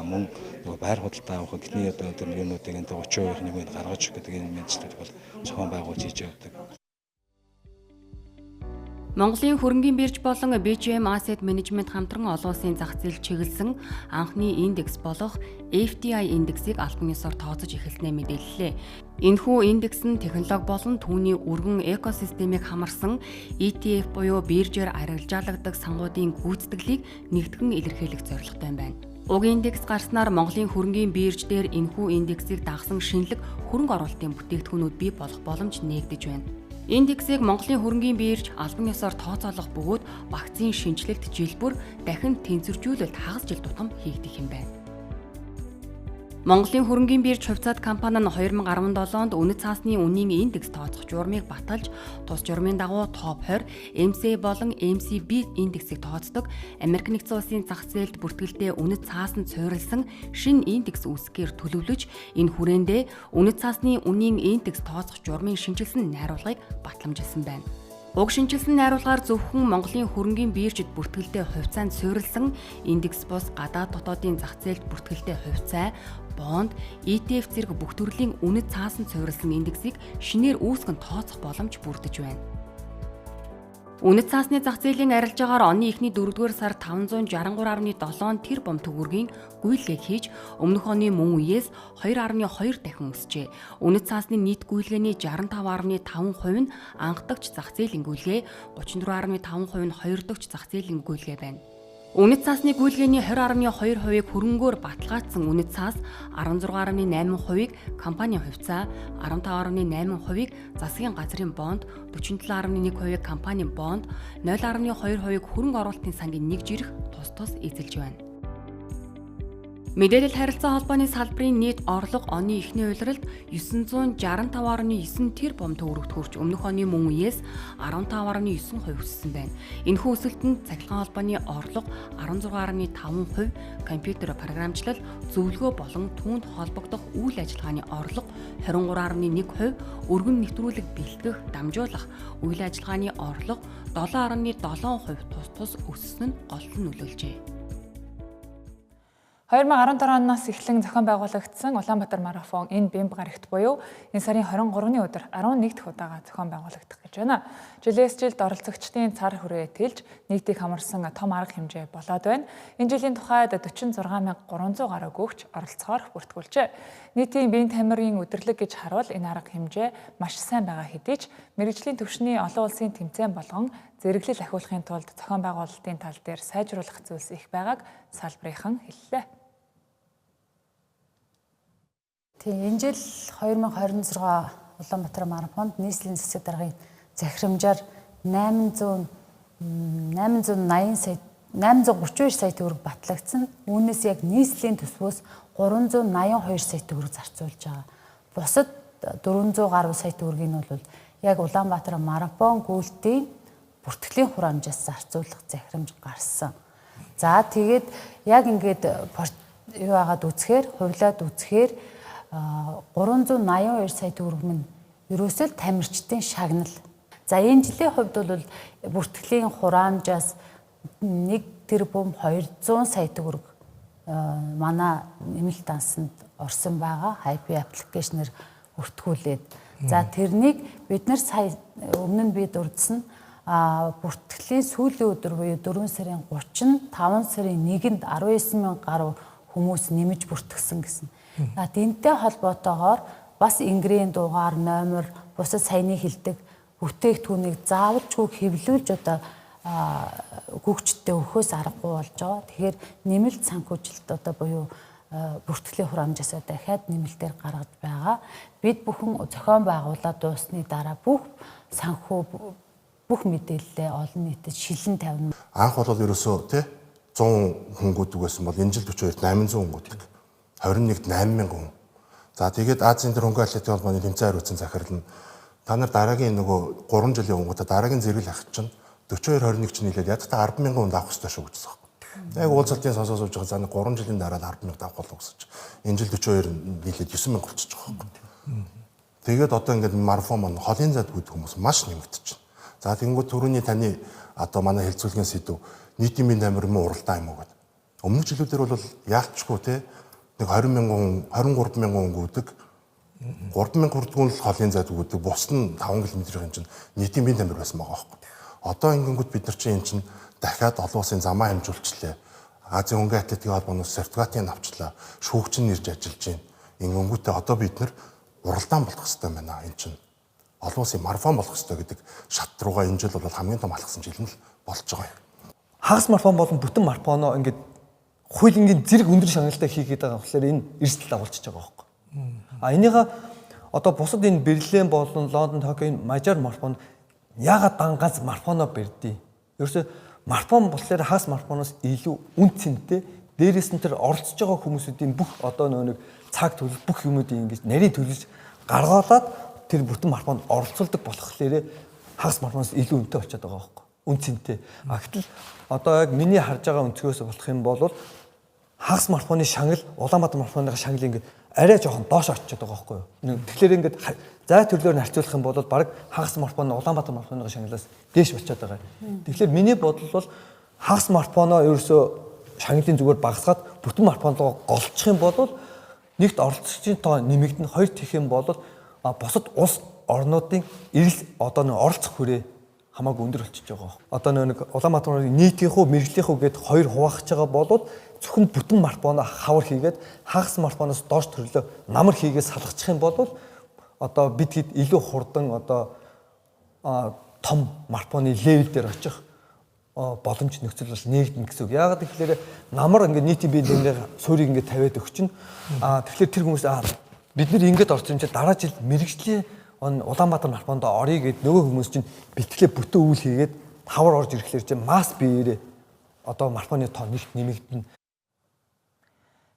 мөн нөгөө байр худалдаа авах гэдний одоо тэр юмнуудыг энэ 30% нэмээд гаргаж өгөх гэдэг энэ мэдлэлүүд бол зохион байгуулж хийж явдаг. Монголын хөрөнгийн бирж болон BGM Asset Management хамтран олон улсын зах зээл чиглэсэн анхны индекс болох FTI индексийг албан ёсоор тооцож эхэлснээ мэдээллээ. Энэхүү индекс нь технологи болон түүний өргөн экосистемийг хамарсан ETF буюу биржээр арилжаалагдаг сангуудын гүйцэтгэлийг нэгтгэн илэрхийлэх зорилготой байна. Уг индекс гарснаар Монголын хөрөнгийн бирж дээр энэхүү индексийг дагсан шинэлэг хөрөнгө оруулалтын бүтээгдэхүүнүүд бий болох боломж нээгдэж байна. Индексийг Монголын хөрөнгийн бирж албан ёсоор тооцоолох бөгөөд вакцины шинжилэлт жил бүр дахин тэнцвэржүүлэлт хагас жил тутам хийгдэх юм байна. Монголын хөрөнгийн бирж хувьцаат компани нь 2017 онд үнэт цаасны үнийн индекс тооцох журмыг баталж, тус журмын дагуу топ 20 MSCI болон MSCI индексийг тооцдог Америк нэгдсэн улсын зах зээлд бүртгэлтэй үнэт цаасанд суурилсан шинэ индекс үүсгэхээр төлөвлөж, энэ хүрээндээ үнэт цаасны үнийн индекс тооцох журмын шинжилсэн найруулгыг батламжилсан байна. Уг шинжилсэн найруулгаар зөвхөн Монголын хөрөнгийн биржид бүртгэлтэй хувьцаанд суурилсан индекс бус гадаад дотоодын зах зээлд бүртгэлтэй хувьцаа, бонд, ETF зэрэг бүх төрлийн үнэт цаасанд суурилсан индексийг шинээр үүсгэн тооцох боломж бүрдэж байна. Үнэт цаасны зах зээлийн арилжаагаар оны эхний 4-р сард 563.7 тэрбум төгрөгийн гүйлгээ хийж, өмнөх оны мөн үеэс 2.2 дахин өсжээ. Үнэт цаасны нийт гүйлгээний 65.5% нь анхдагч зах зээлийн гүйлгээ, 34.5% нь хоёрдогч зах зээлийн гүйлгээ байна. Үнэт цаасны гүйлгээний 20.2%-ийг хөрөнгөөр баталгаажсан үнэт цаас 16.8%-ийг компанийн хувьцаа, 15.8%-ийг засгийн газрын бонд, 47.1%-ийг компанийн бонд, 0.2%-ийг хөрөнгө оруулалтын сангийн нэг жирэх тус эзэлж байна. Мэдээлэл харилцаа холбооны салбарын нийт орлого оны эхний улиралд 965.9 тэрбум төгрөгт хүрч өмнөх оны мөн үеэс 15.9% өссөн байна. Энэхүү өсөлтөнд цахилгаан холбооны орлого 16.5%, компьютер програмчлал, зөвлөгөө болон түүнд холбогдох үйл ажиллагааны орлого 23.1%, өргөн нэвтрүүлэг бэлтгэх, дамжуулах үйл ажиллагааны орлого 7.7% тус өссөн нь гол нь нөлөөлжээ. 2017 оноос эхлэн зохион байгуулагдсан Улаанбаатар марафон энэ бямб гарагт буюу энэ сарын 23-ны өдөр 11 дахь удаага зохион байгуулагдах гэж байна. Жилээс жилд оролцогчдын цар хүрээ тэлж нийтийг хамарсан том арга хэмжээ болоод байна. Энэ жилийн тухайд 46300 гаруй гүгч оролцохоор бүртгүүлжээ. Нийтийн биеийн тамирын өдрлөг гэж харуул энэ арга хэмжээ маш сайн байгаа хэдий ч мэргэжлийн түвшний олон улсын тэмцээн болгон зэрэглэл ахиулахын тулд зохион байгуулалтын тал дээр сайжруулах зүйлс их байгааг салбарынхан хэллээ. Энэ жил 2026 Улаанбаатар марафонд нийслэлийн засаг даргын захирамжаар 832 сая төгрөг батлагдсан. Үүнээс яг нийслэлийн төсвөөс 382 сая төгрөг зарцуулж байгаа. Бусад 400 гаруй сая төгрөгийг нь бол яг Улаанбаатар марафон гүйлтийн бүртгэлийн хураамжаас зарцуулах захирамж гарсан. За тэгээд яг ингээд юу агаад үзэхээр, хувьлаад үзэхээр 382 сая төгрөг нь ерөөсөө тамирчдын шагнал. За энэ жилийн хувьд бол бүртгэлийн хураамжаас 1 тэрбум 200 сая төгрөг манай нэмэлт дансанд орсон байгаа. Хайпи аппликейшнээр бүртгүүлээд. За тэрнийг бид нар сая өмнө нь бид урдсан бүртгэлийн сүүлийн өдөр буюу 4 сарын 30, 5 сарын 1-нд 19 мянган гаруй хүмүүс нэмж бүртгэсэн гэсэн. Энтэй холбоотойгоор бас ингрийн дугаар, номер, бусад саяны хэлдэг бүтээгдэхүүнийг заавалжгүй хэвлүүлж одоо гүйчдтэй өгөхөөс аргагүй болж байгаа. Тэгэхээр нэмэлт санхүүжилт одоо буюу бүртгэлийн хураамжаасаа дахиад нэмэлтээр гаргаж байгаа. Бид бүхэн зохион байгуулаад дуусны дараа бүх санхүү бүх мэдээлэлээ олон нийтэд шилэн тавина. Анх бол ерөөсөө тий 100 хүнгүүд үгүйсэн бол энэ жил 42-т 800 хүнгүүд. 21-д 8000 хүн. За тэгээд Азийн дээр хөнгөн атлетик холбооны тэмцээн хариуцсан захирал нь та нар дараагийн нөгөө 3 жилийн өмнө дараагийн зэрэг авах чинь 42-21 чинь нийлээд яг та 100000 хүнд авах хэрэгтэй шүү гэж байгаа. Яг уулзалтын сонсоод сууж байгаа. За 3 жилийн дараа 100000 авах болов гэж. Энэ жил 42 нийлээд 9000 болчихж байгаа юм. Тэгээд одоо ингээд марафон маань холын зайд гүйдэг хүмүүс маш нэмэгдэж байна. За тэгэнгүүт түрүүний таны одоо манай хэлцүүлгийн сэдв нийтийн бие тамир юм уралдаан юм уу гэдэг. Өмнөх жилүүдээр бол яалтчгүй те нэг 20000 хүн 23000 хүн гүйдэг. 3000 хүрдгүүн л холын зайд гүйдэг. Бус нь 5 км-ийн чинь нийтийн бие тамир байсан байгаа байхгүй. Одоо ингэнгүүт бид нар чинь эн чинь дахиад олон улсын замаа хэмжүүлчлээ. Азийн хөнгөн атлетикийн холбооноос сертификатыг авчлаа. Шүүгч нь ирж ажиллаж байна. Ингэнгүүтээ одоо бид нар уралдаан болох хэрэгтэй байна. Эн чинь олон улсын марафон болох хэрэгтэй гэдэг шат руугаа энэ жил бол хамгийн том алхсан жил нь л болж байгаа юм. Хагас марафон болон бүтэн марафоноо ингээд хуулингийн зэрэг өндөр шагналтай хийгээд байгаа болохоор энэ эрсдэл агуулчихж байгаа байхгүй. Энийгээ одоо бусад энэ Берлин болон Лондон, Токио мажор марафон яагаад ганц марафоноо барьдیں۔ Ерөөсө марафон болохоор хагас марафоноос илүү үн цэнтэй. Дээрээс нь тэр оролцож байгаа хүмүүсүүдийн бүх одоо нэг цаг төлөв бүх юмудын ингэж нарийн төлөж гаргаулаад тэр бүтэн марафонд оролцуулдаг болохоор хагас марафоноос илүү үнэтэй болчиход байгаа байхгүй. Үн цэнтэй. Гэтэл одоо яг миний харж байгаа өнцгөөс болох юм бол хагас марафоны шагнал Улаанбаатар марафоны шагнал ингээд арай жоохон доош очиод байгаа байхгүй юу. Тэгэхээр ингээд зай төрлөөр нь харьцуулах юм бол баг хагас марафон Улаанбаатар марафоны шагналаас дээш болчиход байгаа. Тэгэхээр миний бодол бол хагас марафоноо ерөөсөө шагналын зүгээр багасгаад бүтэн марафоноо голчих юм бол нэгт оролцогчдын тоо нэмэгдэн хоёр тэх юм бол бусад улс орнуудын эрэл одоо нэг оролцох хүрээ хамаагүй өндөр болчихж байгаа. Одоо нэг Улаанбаатарын нийтийнхүү мэрэгжлийнхүү гээд хоёр хуваахж байгаа бол зөвхөн бүтэн марафоноо хавар хийгээд хагас марафоноос доош төрлөө намар хийгээд салгачих юм бол одоо бид хэд илүү хурдан одоо том марафоны левел дээр очих боломж нөхцөл бол нэгдэн гэсэн үг. Яагаад гэвэл намар ингээд нийтийн бие дэндээ суурийг ингээд тавиад өгчин. Тэгэхээр тэр хүмүүс бид нар ингээд орсон юм чи дараа жил мэрэгжлийн Улаанбаатар марафонд орё гэд нөгөө хүмүүс чинь бэлтгэлээ бүтэн үйл хийгээд тавар орж ирэхлээр чинь масс биеэрээ одоо марафоны тоо нэгт нэмэгдэнэ.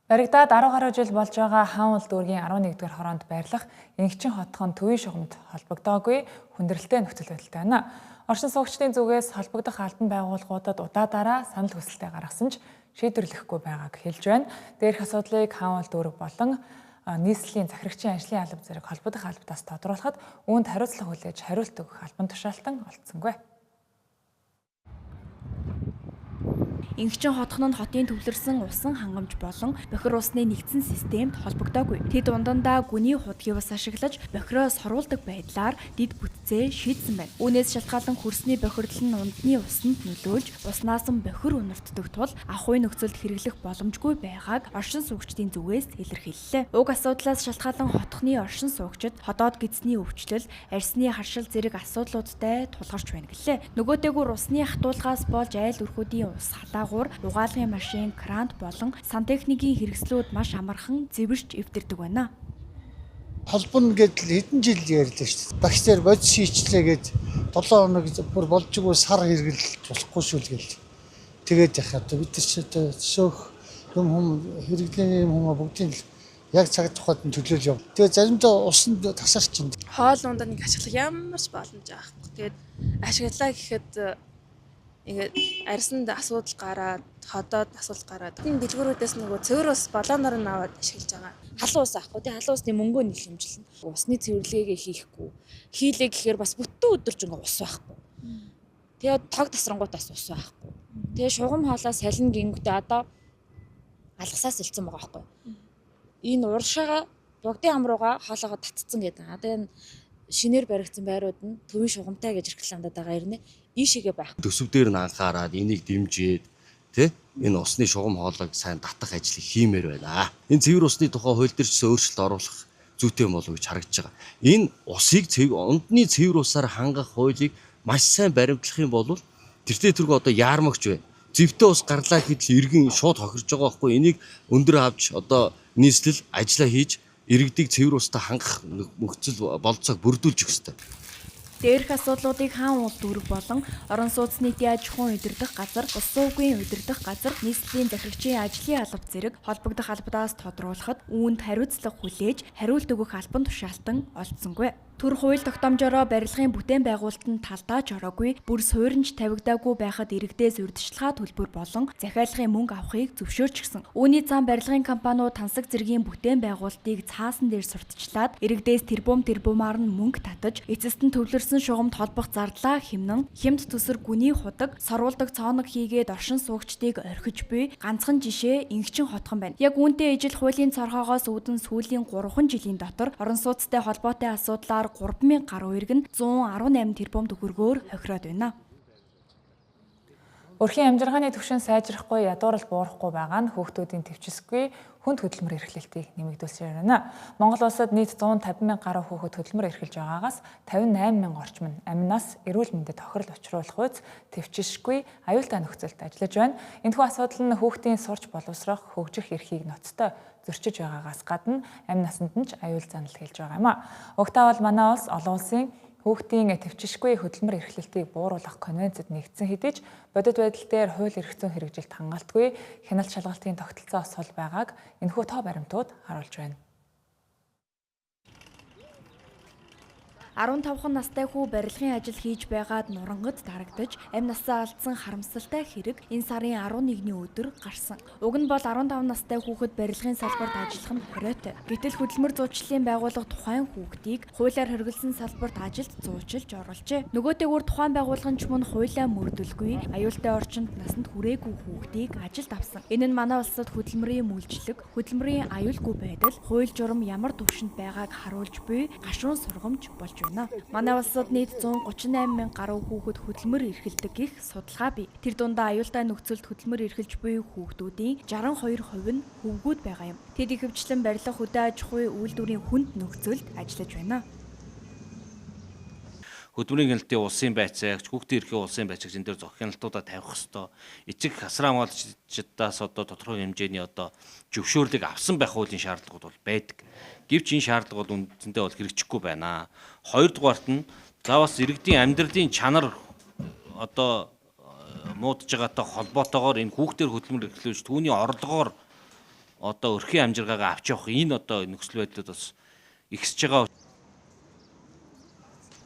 Баригдаад 10 гаруй жил болж байгаа хаан улд дүүргийн 11-р хороонд байрлах Ингчин хотхон төвийн шугамд холбогдоогүй хүндрэлтэй нөхцөл байдалтай байна. Орчин суугчдын зүгээс холбогдох албан байгууллагуудад удаадараа санал хүсэлтээ гаргасан ч шийдвэрлэхгүй байгааг хэлж байна. Дээрх асуудлыг хаан улд дүүрэг болон нийслэлийн захирагчийн ажлын алба зэрэг холбогдох албадаас тодруулахад үүнд хариуцлага хүлээж хариулт өгөх албан тушаалтан олдсонгүй. Ингчин хотхон нь хотын төвлөрсөн усан хангамж болон бохир усны нэгдсэн системд холбогдоогүй. Тэд дундандаа гүний худгийг бас ашиглаж бохироо сорулдаг байдлаар дид бүтцээ шийдсэн байна. Үүнээс шалтгаалan хөрсний бохирдол нь ундны усанд нөлөөлж уснаас нь бохир унагддаг тул ахуйн нөхцөлд хэрэглэх боломжгүй байгааг оршин суугчдын зүгээс илэрхийллээ. Уг асуудлаас шалтгаалan хотхны оршин суугчид ходоод гидсний өвчлөл, арьсны харшил зэрэг асуудлуудтай тулгарч байна гэлээ. Нөгөөтэйгүр усны хатуулгаас болж айл өрхүүдийн ус халаагуур, угаалгын машин, крант болон сантехникийн хэрэгслүүд маш амархан зэвэрч эвдэрдэг байна. Холбоно гэдэл хэдэн жил ярьлаа шүү дээ. Багш нар бодис шийчлээ гээд 7 хоног бүр болжгүй сар хэрэгэл болохгүй шүү л гээл. Тэгээд яхаа бид нар ч өсөөх юм хэрэглээний юм бүгдийг яг цаг тухайд нь төлөөлж яв. Тэгээд заримдаа усанд тасарч байна. Хоол ундаа нэг ашиглах ямар ч боломж байхгүй. Тэгээд ашиглаа гэхэд ингээд арьсанд асуудал гараад, ходоод асуудал гараад. Энэ дэлгүүрүүдээс нөгөө цэвэр ус болооноор нь аваад ашиглаж байгаа. Халуун ус аахгүй тий, халуун усны мөнгөө нийлэмжлэн. Усны цэвэрлэгээ хийхгүй. Хийлээ гэхээр бас бүтэн өдөрж ингээ ус байхгүй. Тэгээд тог тасрангууд бас ус байхгүй. Тэгээд шугам хоолоо сална гингүүтээ одоо алгасаас илцсэн байгаа байхгүй. Энэ уршаага богдын амрууга хоолоогоо татцсан гэдэг. Одоо энэ шинээр баригдсан байрууд нь төвийн шугамтай гэж ирэх ландаад байгаа юм нэ. Ийшээгээ байх. Төсөв дээр нь анхаарад энийг дэмжиж тий энэ усны шугам хоолойг сайн татах ажлыг хиймээр байна. Энэ цэвэр усны тухай хууль дээр ч өөрчлөлт оруулах зүйтэй болов гэж харагдаж байгаа. Энэ усыг ундны цэвэр усаар хангах хуулийг маш сайн баримтлах юм бол тэртээ тэргүй одоо яармагч бай. Зэвтэй ус гарлаа гэхэд иргэн шууд хохирж байгаа байхгүй. Энийг өндөр авч одоо нийслэл ажиллаа хийж иргэдийг цэвэр устай хангах нөхцөл болцоог бүрдүүлж өгөх ёстой. Дээрх асуудлуудыг хаан уул дүүрэг болон орон сууц нийтийн аж ахуйн удирдах газар, ус сувгийн удирдах газар, нийслэлийн захирагчийн ажлын алба зэрэг холбогдох албадаас тодруулахад үүнд хариуцлага хүлээж, хариулт өгөх албан тушаалтан олдсонгүй. Төр хууль тогтоомжороо барилгын бүтээн байгуулалтанд талдаач ороогүй, бүр сууринч тавигдаагүй байхад иргэдээс урьдчилгаа төлбөр болон захиалгын мөнгө авахыг зөвшөөрчихсөн. Үүний зам барилгын компаниуд тансаг зэргийн бүтээн байгуулалтыг цаасан дээр сурталчлаад иргэдээс тэрбумаар нь мөнгө татаж, эцэст нь төвлөрсөн шугамд холбох зардлаа хэмнэн хямд төсөр гүний худаг, сорвуулдаг цооног хийгээд оршин суугчдыг орхиж буй ганцхан жишээ Ингчин хотхон байна. Яг үүнтэй ижил хуулийн цорхоогоос үүдэн сүүлийн 3 жилийн дотор орон сууцтай холбоотой асуудлаар 3,000 гаруй иргэн 118 тэрбум төгрөгөөр хохироод байна. Өрхийн амжиргааны түвшин сайжрахгүй, ядуурл буурахгүй байгаа нь хүүхдүүдийн төвчсгүй хүнд хөдөлмөр эрхлэлтийг нэмэгдүүлсээр байна. Монгол улсад нийт 150,000 гаруй хүүхэд хөдөлмөр эрхэлж байгаагаас 58,000 орчим нь амнаас эрүүл мэндэд тохирол учруулах үйс төвчсгүй аюултай нөхцөлд ажиллаж байна. Энэхүү асуудал нь хүүхдийн сурч боловсрох, хөгжих эрхийг ноцтой зөрчиж байгаагаас гадна амь насанд нь ч аюул занал хэлж байгаа юм а. Угтаа бол манай улс олон улсын хүүхдийн төвчшгүй хөдөлмөр эрхлэлтийг бууруулах конвенцэд нэгдсэн хэдий ч бодит байдал дээр хууль эрх зүйн хэрэгжилт хангалтгүй хяналт шалгалтын тогтолцоо осол байгааг энэхүү тоо баримтууд харуулж байна. 15 настай хүү барилгын ажил хийж байгаад нурангад дарагдаж амь насаа алдсан харамсалтай хэрэг энэ сарын 11-ний өдөр гарсан. Уг нь бол 15 настай хүүхэд барилгын салбарт ажиллах нь хориотой. Гэтэл хөдөлмөр зуучлалын байгууллага тухайн хүүхдийг хуулиар хориглосон салбарт ажилд зуучилж оруулжээ. Нөгөөтэйгүр тухайн байгууллагын ч мөн хуулиа мөрдөлгүй аюултай орчинд насанд хүрээгүй хүүхдийг ажилд авсан. Энэ нь манай улсад хөдөлмөрийн мүлжлэг, хөдөлмөрийн аюулгүй байдал, хууль журам ямар түвшинд байгааг харуулж буй гашуун сургамж болж байна. Манай улсад нийт 138,000 гаруй хүүхэд хөдөлмөр эрхэлдэг гэх судалгаа бий. Тэр дундаа аюултай нөхцөлд хөдөлмөр эрхэлж буй хүүхдүүдийн 62% нь хөвгүүд байгаа юм. Тэд ихэвчлэн барилга хөдөө аж ахуйн үйлдвэрийн хүнд нөхцөлд ажиллаж байна. Хөдөлмөрийн хяналтын улсын байцаагч, хүүхдийн эрхийн улсын байцаагч энэ дээр зохих хяналтуудаа тавих ёстой. Эцэг хасраамалчдаас одоо тодорхой хэмжээний одоо зөвшөөрлийг авсан байх хуулийн шаардлагууд бол байдаг. Гэвч энэ шаардлага бол үндсэндээ бол хэрэгжихгүй байна. Хоёрдугаарт нь заавал иргэдийн амьдралын чанар одоо муудж байгаатай холбоотойгоор энэ хүүхдээр хөдөлмөр эрхлүүлж түүний орлогоор одоо өрхийн амжиргаагаа авч явах энэ одоо нөхцөл байдлууд бас ихсэж байгаа.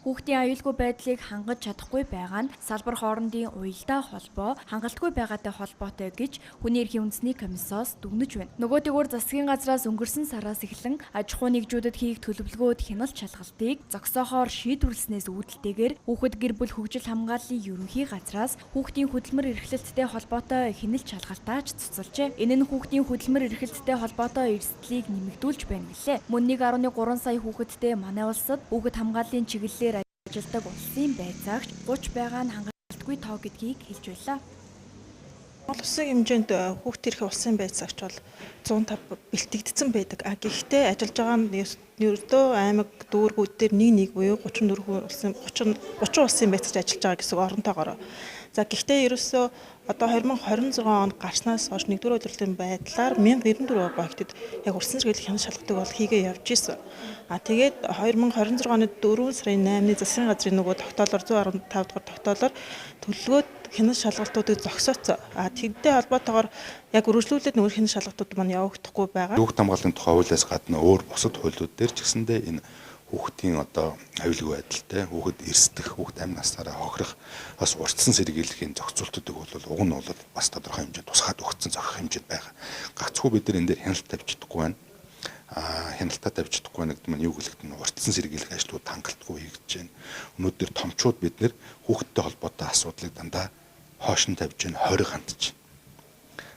Хүүхдийн аюулгүй байдлыг хангаж чадахгүй байгаа нь салбар хоорондын уялдаа холбоо хангалтгүй байгаатай холбоотой гэж хүний эрхийн үндэсний комиссоос дүгнэж байна. Нөгөөтэйгүр засгийн газраас өнгөрсөн сараас эхлэн аж ахуйн нэгжүүдэд хийх төлөвлөгөөд хяналт шалгалтыг зогсоохоор шийдвэрлснээс үүдэлтэйгээр хүүхэд гэр бүл хөгжил хамгааллын ерөнхий газраас хүүхдийн хөдөлмөр эрхлэлттэй холбоотой хяналт шалгалтаач цуцалжээ. Энэ нь хүүхдийн хөдөлмөр эрхлэлттэй холбоотой эрсдлийг нэмэгдүүлж байна гэлээ. Мөн 1.3 сая хүүхэдтэй манай улсад хүүхэд хамгааллын чиглэлээр ажилтдаг улсын байцаагч 30 байгаа нь хангалтгүй тоо гэдгийг хэлж байлаа. Монгол улсын хэмжээнд хүүхдийн эрхийн улсын байцаагч бол 105 бэлтгэгдсэн байдаг. Гэхдээ ажиллаж байгаа нь ердөө аймаг дүүргүүд дээр нэг буюу 34 улсын байцаагч ажиллаж байгаа гэсэн оронтойгоор. За гэхдээ ерөөсөө одоо 2026 онд гарснаас хойш нэгдүгээр удирдлагын байдлаар 1094 объектэд яг урьдчилан сэргийлэх хяналт шалгалтыг бол хийгээ явж ирсэн. Тэгээд 2026 оны 4 сарын 8-ны засгийн газрын нөгөө тогтоолоор 115 дугаар тогтоолоор төлөвлөгөөд хяналт шалгалтуудыг зогсооцсон. Тэгдээ холбоотойгоор яг үргэлжлүүлээд нөгөө хяналт шалгалтууд маань явагдахгүй байгаа. Хүүхд хамгааллын тухай хуулиас гадна өөр бусад хуулиуд дээр ч гэсэндээ энэ хүүхдийн одоо аюулгүй байдалтай, хүүхэд эрсдэх, хүүхэд амь насаараа хохирох, бас урьдчилан сэргийлэхийн зохицуултуудыг бол уг нь бол бас тодорхой хэмжээнд тусгаад өгсөн зохих хэмжээд байгаа. Гагцхүү бид нар энэ дээр хяналт тавьж чадахгүй байна. Хяналтаа тавьж чадахгүй байна гэдэг нь юу гэлэхэд нь урьдчилан сэргийлэх ажлууд хангалтгүй хийгдэж байна. Өнөөдөр томчууд бид нар хүүхэдтэй холбоотой асуудлыг дандаа хоош нь тавьж байна, хориг хандж байна.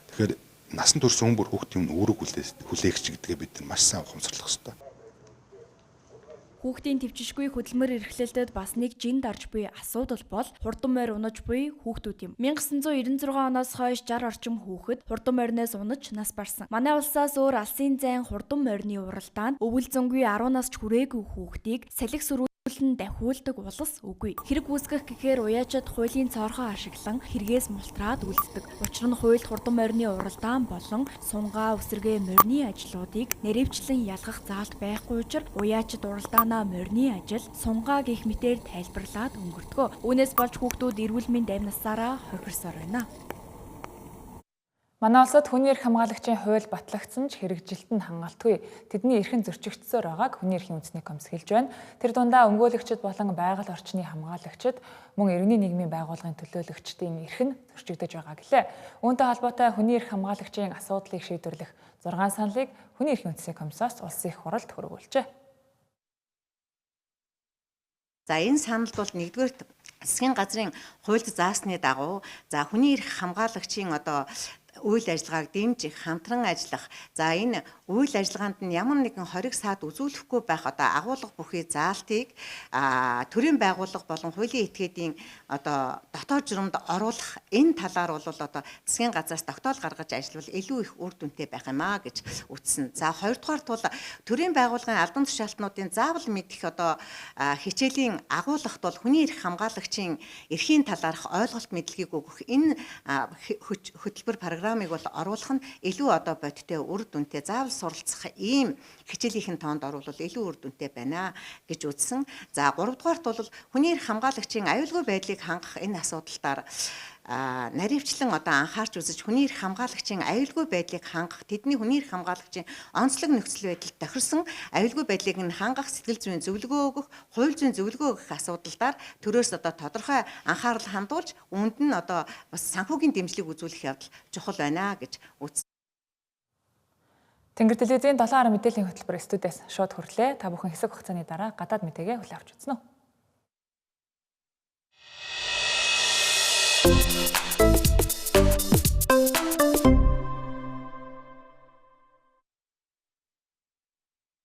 Тэгэхээр насан турш өмбөр хүүхдийн үүрэг хүлээгч гэдгээ бид нар маш сайн ухамсарлах хэрэгтэй. Хүүхдийн төвчшгүй хөдөлмөр эрхлэлтэд бас нэг жин дарж буй асуудал бол хурдан морь унаж буй хүүхдүүд юм. 1996 оноос хойш 60 орчим хүүхэд хурдан мориноос унаж нас барсан. Манай улсаас өөр алсын зайн хурдан морины уралдаанд өвөл зөнгүй 10 нас хүрээгүй хүүхдийг салхи сөрүүлэн дахиулдаг улс үгүй. Хэрэг үүсгэх гэхээр уяачид хуулийн цоорхоо ашиглан хэрэгээс мултраад үлддэг. Учир нь хуульд хурдан морины уралдаан болон сунгаа үсэргээ морины ажлуудыг нэрвчлэн ялгах заалт байхгүй учраас уяачид уралдаанаа морины ажил сунгаа гэх мэтээр тайлбарлаад өнгөртгөө. Үүнээс болж хүүхдүүд эрүүл мэнд амнасаараа хохирсоор байна. Манай улсад хүний эрх хамгаалагчийн хууль батлагдсан ч хэрэгжилтэнд хангалтгүй. Тэдний эрхэн зөрчигдсөөр байгааг хүний эрхийн үндэсний комисс хэлж байна. Тэр дундаа өмгөөлөгчд болон байгаль орчны хамгаалагчид мөн иргэний нийгмийн байгууллагын төлөөлөгчдийн эрх нь зөрчигдөж байгаа гэлээ. Үүнтэй холбоотой хүний эрх хамгаалагчийн асуудлыг шийдвэрлэх 6 саналыг хүний эрхийн үндэсний комиссаас улсын их хуралд хөрвүүлжээ. За энэ саналд бол нэгдүгээр засгийн газрын хуульд заасны дагуу за хүний эрх хамгаалагчийн үйл ажиллагааг дэмжих, хамтран ажиллах. За энэ үйл ажиллагаанд нь ямар нэгэн хориг саад үзүүлэхгүй байх агуулга бүхий заалтыг төрийн байгууллага болон хуулийн этгээдийн дотоод журамд оруулах энэ талаар бол засгийн газраас тогтоол гаргаж ажиллавал илүү их үр дүнтэй байх юм аа гэж үтсэн. За хоёрдугаарт бол төрийн байгууллагын албан тушаалтнуудын заавал мэдэх хичээлийн агуулгад бол хүний эрх хамгаалагчийн эрхийн талаарх ойлголт мэдлэгийг өгөх энэ хөтөлбөр программыг бол оруулах нь илүү бодиттой үр дүнтэй заавал суралцах ийм хичээлийн тоонд оруулал илүү үр дүнтэй байна гэж үзсэн. За 3 дугаарт бол хүний эрх хамгаалагчийн аюулгүй байдлыг хангах энэ асуудалтаар наривчлан анхаарч үзэж хүний эрх хамгаалагчийн аюулгүй байдлыг хангах тэдний хүний эрх хамгаалагчийн онцлог нөхцөл байдалд тохирсон аюулгүй байдлыг нь хангах сэтгэл зүйн зөвлөгөө өгөх, хууль зүйн зөвлөгөө өгөх асуудалдаар төрөөс тодорхой анхаарал хандуулж үүнд нь бас санхүүгийн дэмжлэг үзүүлэх явдал чухал байна гэж үзсэн. Тэнгэр телевизийн 7 хоног мэдээллийн хөтөлбөр студиэс шууд хүрлээ. Та бүхэн хэсэг хугацааны дараа гадаад мэдээгээ хүлээн авч үзнэ үү?